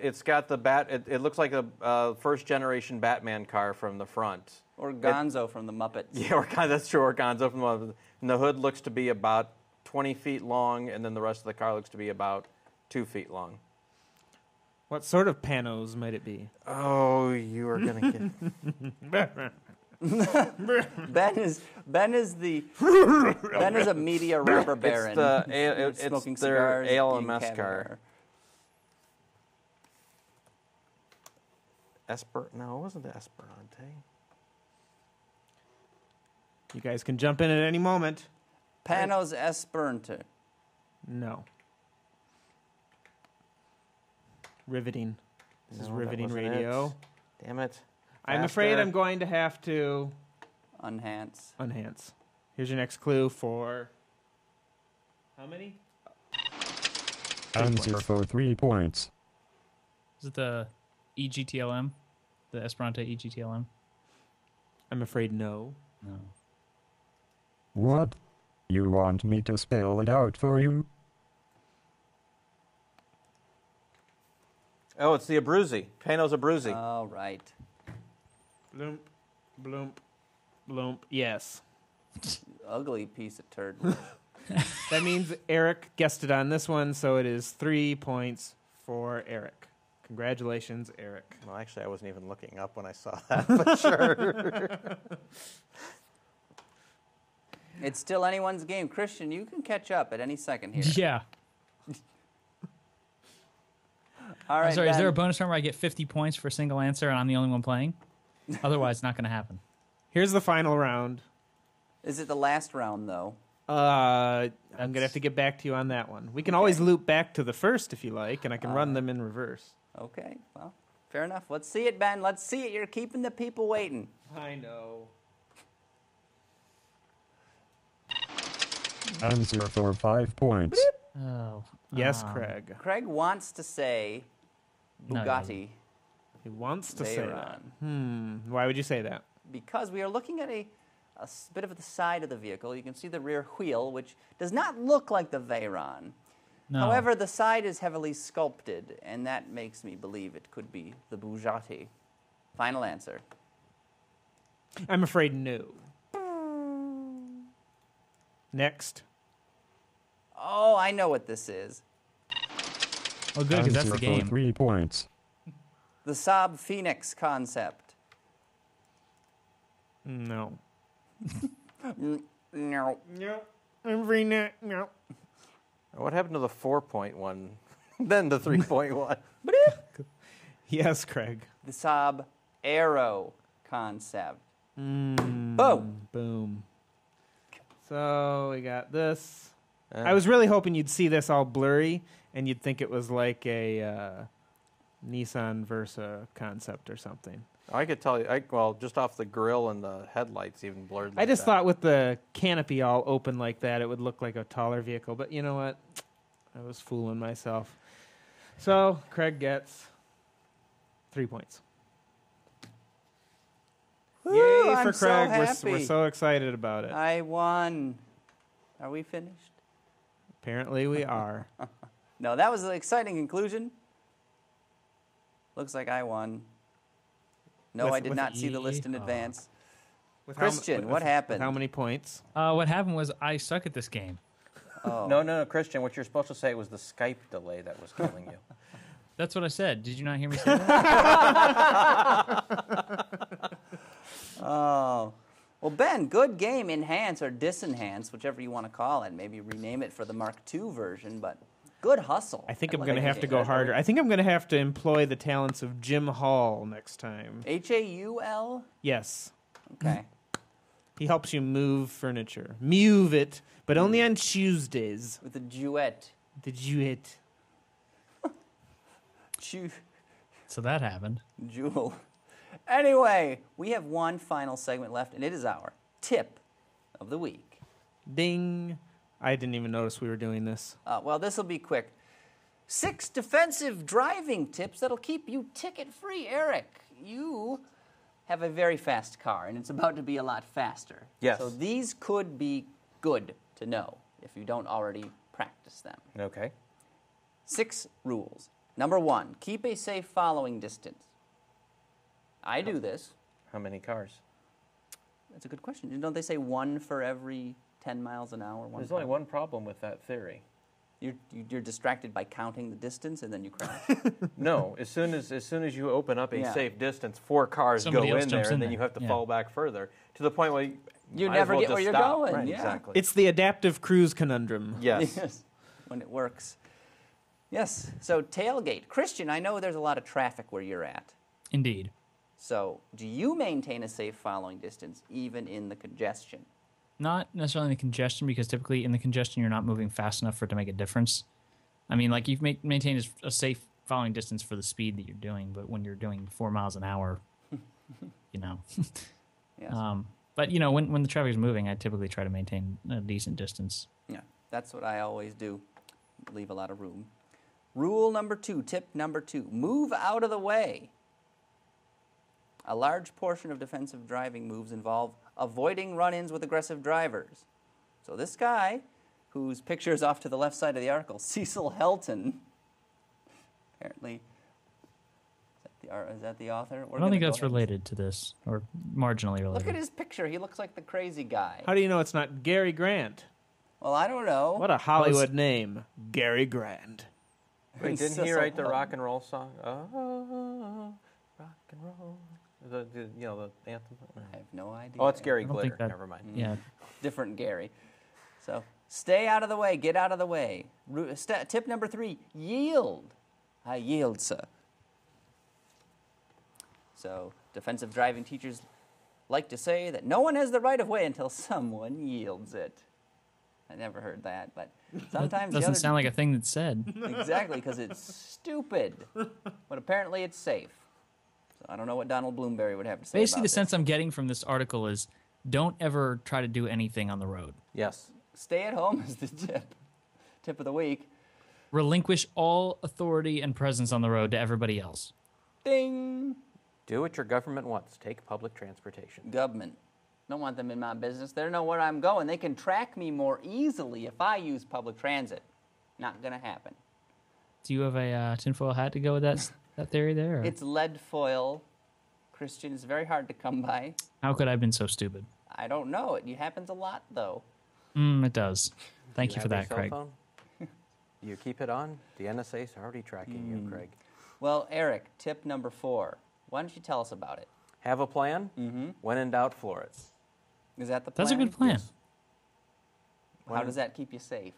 It's got the bat. It looks like a first generation Batman car from the front. Or Gonzo from the Muppets. Yeah, that's true. Or Gonzo from the. And the hood looks to be about 20 feet long, and then the rest of the car looks to be about 2 feet long. What sort of panos might it be? Oh, you are gonna get. Ben is a media robber baron. It's smoking their cigars, eating ALMS caviar. car. No, it wasn't the Esperante. You guys can jump in at any moment. Panos Esperante. No. Riveting. This is No, that riveting wasn't radio. it. Damn it. I'm afraid Faster. I'm going to have to Unhance. unhance. Here's your next clue for. How many? Answer for 3 points. Is it the EGTLM? The Esperante EGTLM? I'm afraid no. No. What? You want me to spell it out for you? Oh, it's the Abruzzi. Panos Abruzzi. All right. Bloomp, bloomp, bloomp. Yes. Ugly piece of turd. That means Eric guessed it on this one, so it is 3 points for Eric. Congratulations, Eric. Well, actually, I wasn't even looking up when I saw that, but sure. It's still anyone's game. Christian, you can catch up at any second here. Yeah. All right, I'm sorry, is there a Ben. bonus round where I get 50 points for a single answer and I'm the only one playing? Otherwise, it's not going to happen. Here's the final round. Is it the last round, though? I'm going to have to get back to you on that one. We can always loop back to the first if you like, and I can run them in reverse. Okay, well, fair enough. Let's see it, Ben. Let's see it. You're keeping the people waiting. I know. Answer for 5 points. Oh. Yes, Craig. Craig wants to say No, he Bugatti He wants to say that. Veyron Why would you say that? because we are looking at a bit of the side of the vehicle. You can see the rear wheel, which does not look like the Veyron. No. However, the side is heavily sculpted, and that makes me believe it could be the Bugatti. Final answer. I'm afraid no. Next. Oh, I know what this is. Oh, good, because that's the Answer for game. 3 points. The Saab Phoenix concept. No. No. No. No. What happened to the 4-point one? Then the 3-point one. Yes, Craig. The Saab Aero concept. Boom. Boom. Boom. So we got this. I was really hoping you'd see this all blurry and you'd think it was like a Nissan Versa concept or something. I could tell you, well, just off the grill and the headlights even blurred. I just thought with the canopy all open like that, it would look like a taller vehicle. But you know what? I was fooling myself. So Craig gets 3 points. Woo, Yay I'm for so Craig. happy. We're so excited about it. I won. Are we finished? Apparently we are. No, that was an exciting conclusion. Looks like I won. No, With- I did with not see the list in Yeehaw. advance. With how mu- Christian, with- what with happened? How many points? What happened was I suck at this game. Oh. No, Christian, what you're supposed to say was the Skype delay that was killing you. That's what I said. Did you not hear me say that? Oh. Well, Ben, good game. Enhance or disenhance, whichever you want to call it. Maybe rename it for the Mark II version, but good hustle. I think I'm like going to it. have to go harder. I think I'm going to have to employ the talents of Jim Hall next time. Haul? Yes. Okay. He helps you move furniture. Move it, but only on Tuesdays. With a duet. Did you it? So that happened. Jewel. Anyway, we have one final segment left, and it is our tip of the week. Ding. I didn't even notice we were doing this. Well, this will be quick. 6 defensive driving tips that'll keep you ticket-free. Eric, you have a very fast car, and it's about to be a lot faster. Yes. So these could be good to know if you don't already practice them. Okay. 6 rules. Number 1, keep a safe following distance. I do this. How many cars? That's a good question. Don't they say 1 for every 10 miles an hour? There's only one problem with that theory. You're distracted by counting the distance, and then you crash. No, as soon as you open up a Yeah. safe distance, 4 cars Somebody go else in jumps there, in and then there. you have to Yeah. fall back further to the point where You might never as well get just where you're stop. going, Right, yeah. exactly. It's the adaptive cruise conundrum. yes. When it works. Yes. So tailgate. Christian, I know there's a lot of traffic where you're at. Indeed. So do you maintain a safe following distance even in the congestion? Not necessarily in the congestion, because typically in the congestion you're not moving fast enough for it to make a difference. I mean, like, you've maintained a safe following distance for the speed that you're doing, but when you're doing 4 miles an hour, you know. Yes. But, you know, when the traffic is moving, I typically try to maintain a decent distance. Yeah. That's what I always do. Leave a lot of room. Rule number 2, tip number 2, move out of the way. A large portion of defensive driving moves involve avoiding run-ins with aggressive drivers. So this guy, whose picture is off to the left side of the article, Cecil Helton, apparently, is that the author? We're I don't think gonna that's go ahead and- related to this, or marginally related. Look at his picture. He looks like the crazy guy. How do you know it's not Gary Grant? Well, I don't know. What a Hollywood name. Gary Grant. Wait, didn't he Cecil write the Helton. rock and roll song? Oh, rock and roll. The anthem. I have no idea. Oh, it's Gary I don't Glitter. think that- Never mind. Yeah. Different Gary. So stay out of the way. Get out of the way. Tip number 3, yield. I yield, sir. So defensive driving teachers like to say that no one has the right of way until someone yields it. I never heard that, but sometimes Doesn't sound like a thing that's said. exactly, because it's stupid. But apparently it's safe. So I don't know what Donald Bloomberry would have to say Basically, about the this. sense I'm getting from this article is don't ever try to do anything on the road. Yes. Stay at home is the tip. Tip of the week. Relinquish all authority and presence on the road to everybody else. Ding. Do what your government wants. Take public transportation. Government. Don't want them in my business. They know where I'm going. They can track me more easily if I use public transit. Not going to happen. Do you have a tinfoil hat to go with that theory there? Or? It's lead foil. Christian, it's very hard to come by. How could I have been so stupid? I don't know. It happens a lot, though. It does. Thank you for have that, a Craig. cell phone? You keep it on? The NSA's already tracking you, Craig. Well, Eric, tip number 4. Why don't you tell us about it? Have a plan. When in doubt, floor it. Is that the plan? That's a good plan. Yes. How does that keep you safe?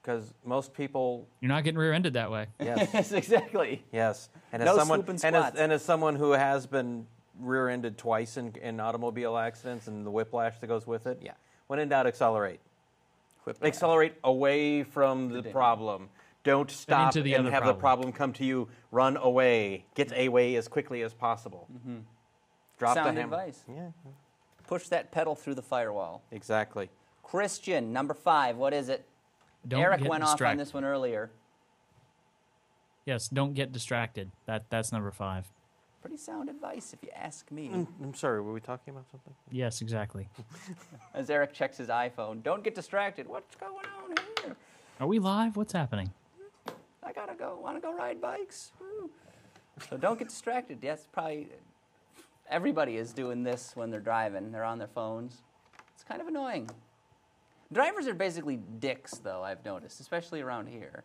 Because most people, You're not getting rear-ended that way. yes, Yes, exactly. yes. And No as someone, swooping and squats. as someone who has been rear-ended twice in automobile accidents and the whiplash that goes with it, yeah. When in doubt, accelerate. Accelerate away from the problem. Don't stop into the and other have the problem. problem come to you. Run away. Get away as quickly as possible. Drop Sound the hammer. advice. Yeah, Push that pedal through the firewall. exactly. Christian, number 5. What is it? Don't Eric get went off on distracted. this one earlier. Yes, don't get distracted. That's number 5. Pretty sound advice, if you ask me. I'm sorry, were we talking about something? Yes, exactly. As Eric checks his iPhone, don't get distracted. What's going on here? Are we live? What's happening? I gotta go. Want to go ride bikes? Woo. So don't get distracted. Yes, probably everybody is doing this when they're driving. They're on their phones. It's kind of annoying. Drivers are basically dicks, though, I've noticed, especially around here.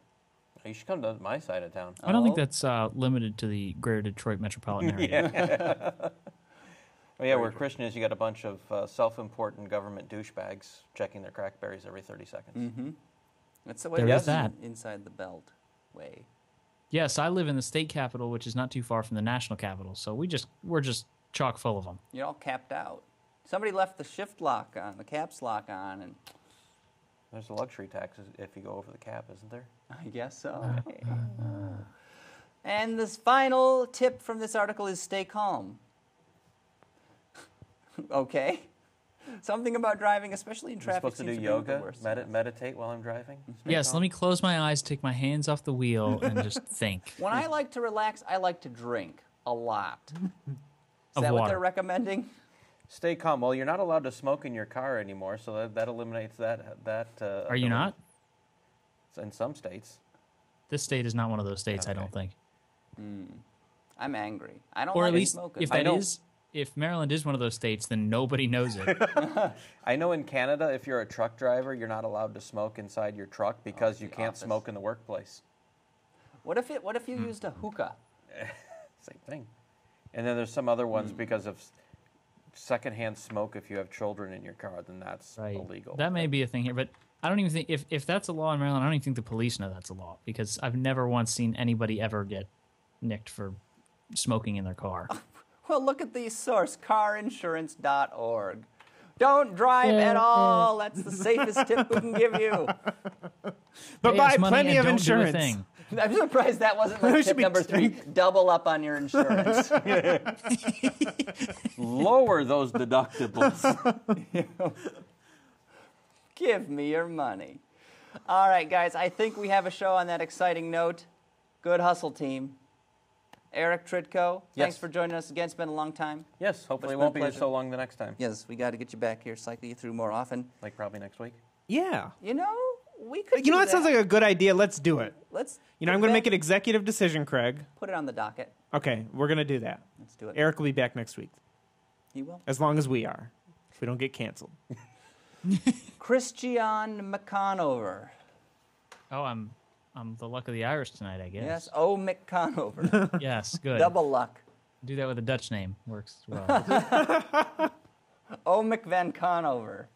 You should come to my side of town. I don't think Oh. that's limited to the greater Detroit metropolitan area. Oh, yeah, where Christian is, you got a bunch of self-important government douchebags checking their crackberries every 30 seconds. That's the way There it is is that. inside the belt way. Yes, I live in the state capital, which is not too far from the national capital, so we're just chock full of them. You're all capped out. Somebody left the shift lock on, the caps lock on, and There's a luxury tax if you go over the cap, isn't there? I guess so. And this final tip from this article is stay calm. Okay. Something about driving, especially in I'm traffic, supposed to do seems be one of the yoga, worst. meditate while I'm driving? Yes, let me close my eyes, take my hands off the wheel, and just think. When I like to relax, I like to drink a lot. Is Of that what water. they're recommending? Stay calm. Well, you're not allowed to smoke in your car anymore, so that eliminates that. Are you not? In some states. This state is not one of those states, I don't think. I'm angry. I don't Or like at least, smoking. if I that know. is, if Maryland is one of those states, then nobody knows it. I know in Canada, if you're a truck driver, you're not allowed to smoke inside your truck because you the can't office. smoke in the workplace. What if you used a hookah? Same thing. And then there's some other ones because of secondhand smoke. If you have children in your car, then that's Right. illegal. That may be a thing here, but I don't even think if that's a law in Maryland, I don't even think the police know that's a law because I've never once seen anybody ever get nicked for smoking in their car. Well, look at the source, carinsurance.org. Don't drive at all. That's the safest tip we can give you. But Pay buy us money plenty and of don't do a insurance. thing. I'm surprised that wasn't There like should tip be number 3. Double up on your insurance. Lower those deductibles. Give me your money. All right, guys, I think we have a show on that exciting note. Good hustle, team. Eric Tritko, thanks Yes. for joining us again. It's been a long time. Yes, hopefully It's it been a won't be pleasure. so long the next time. Yes, we got to get you back here, cycle you through more often. Like probably next week. Yeah. You know, we could You know do what sounds like a good idea? Let's do it. Let's You know, I'm going to make an executive decision, Craig. Put it on the docket. Okay, we're going to do that. Let's do it. Eric will be back next week, You will. as long as we are. If we don't get canceled. Christian McConover. Oh, I'm the luck of the Irish tonight, I guess. Yes, O. McConover. Yes, good. Double luck. Do that with a Dutch name. Works well. O. McVan Conover.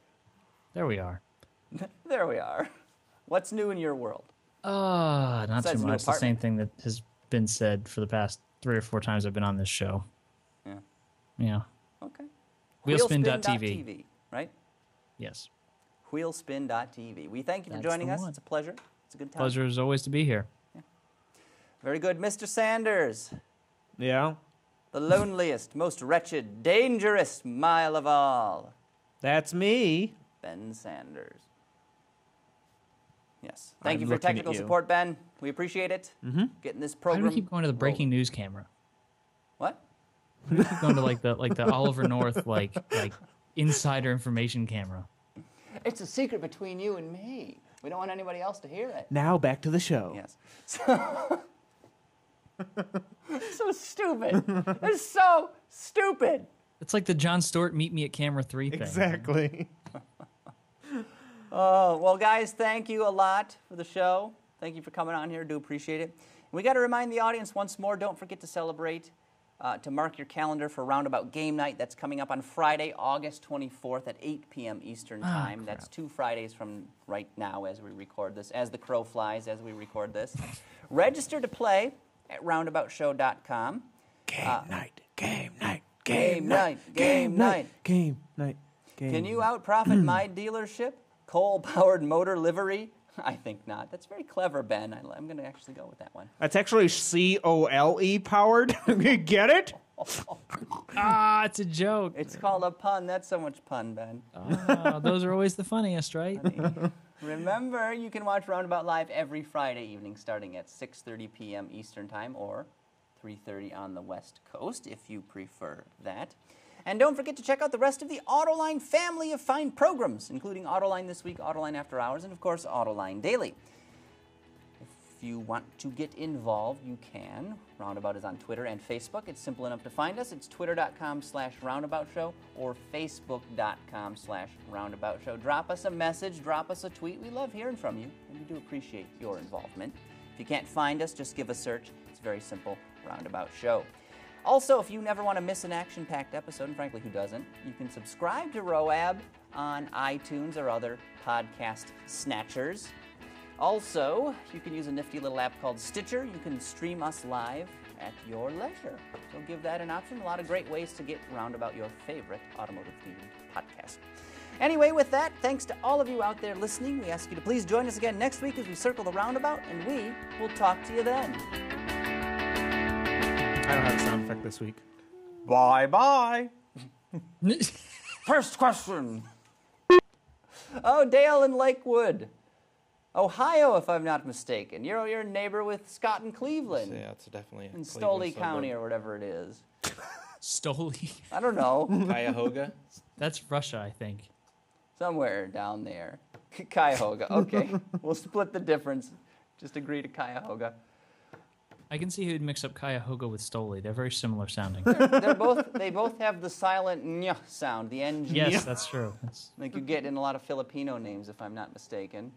There we are. There we are. What's new in your world? Not Besides too new much. The same apartment. thing that has been said for the past 3 or 4 times I've been on this show. Yeah. Yeah. Okay. Wheelspin.tv. Right? Yes. Wheelspin.tv. We thank you for That's joining the us. one. It's a pleasure. It's a good time. Pleasure is always to be here. Very good. Mr. Sanders, Yeah? the loneliest, most wretched, dangerous mile of all. That's me. Ben Sanders. Yes. Thank I'm you for your looking at technical you. support, Ben. We appreciate it. Mm-hmm. Getting this Why do program. we keep going to the breaking news camera? What? Why do we keep going to like the Oliver North like insider information camera? It's a secret between you and me. We don't want anybody else to hear it. Now back to the show. Yes. So stupid. It's so stupid. It's like the Jon Stewart "Meet Me at Camera 3" thing. Exactly. Oh, well, guys, thank you a lot for the show. Thank you for coming on here. Do appreciate it. We got to remind the audience once more, don't forget to celebrate, to mark your calendar for Roundabout Game Night. That's coming up on Friday, August 24th at 8 p.m. Eastern Time. That's 2 Fridays from right now as we record this, as the crow flies as we record this. Register to play at roundaboutshow.com. Game night. Game night. Game night. Can you out-profit my dealership? Coal-powered motor livery? I think not. That's very clever, Ben. I'm going to actually go with that one. That's actually COLE powered. Get it? Ah, it's a joke. It's called a pun. That's so much pun, Ben. Those are always the funniest, right? Remember, you can watch Roundabout Live every Friday evening starting at 6:30 p.m. Eastern Time or 3:30 on the West Coast, if you prefer that. And don't forget to check out the rest of the Autoline family of fine programs, including Autoline This Week, Autoline After Hours, and, of course, Autoline Daily. If you want to get involved, you can. Roundabout is on Twitter and Facebook. It's simple enough to find us. It's twitter.com/roundaboutshow or facebook.com/roundaboutshow. Drop us a message, drop us a tweet. We love hearing from you, and we do appreciate your involvement. If you can't find us, just give a search. It's very simple, Roundabout Show. Also, if you never want to miss an action-packed episode, and frankly, who doesn't, you can subscribe to RoAB on iTunes or other podcast snatchers. Also, you can use a nifty little app called Stitcher. You can stream us live at your leisure. So give that an option. A lot of great ways to get Roundabout your favorite automotive-themed podcast. Anyway, with that, thanks to all of you out there listening. We ask you to please join us again next week as we circle the Roundabout, and we will talk to you then. I don't have a sound effect this week. Bye-bye. First question. Oh, Dale in Lakewood, Ohio, if I'm not mistaken. You're a neighbor with Scott in Cleveland. Yeah, it's definitely in Cleveland Stoley suburb. County or whatever it is. Stoli. I don't know. Cuyahoga. That's Russia, I think. Somewhere down there. Cuyahoga. Okay. We'll split the difference. Just agree to Cuyahoga. I can see who'd mix up Cuyahoga with Stoli. They're very similar sounding. They both have the silent ñ sound, the NG. Yes, that's true. Like you get in a lot of Filipino names, if I'm not mistaken.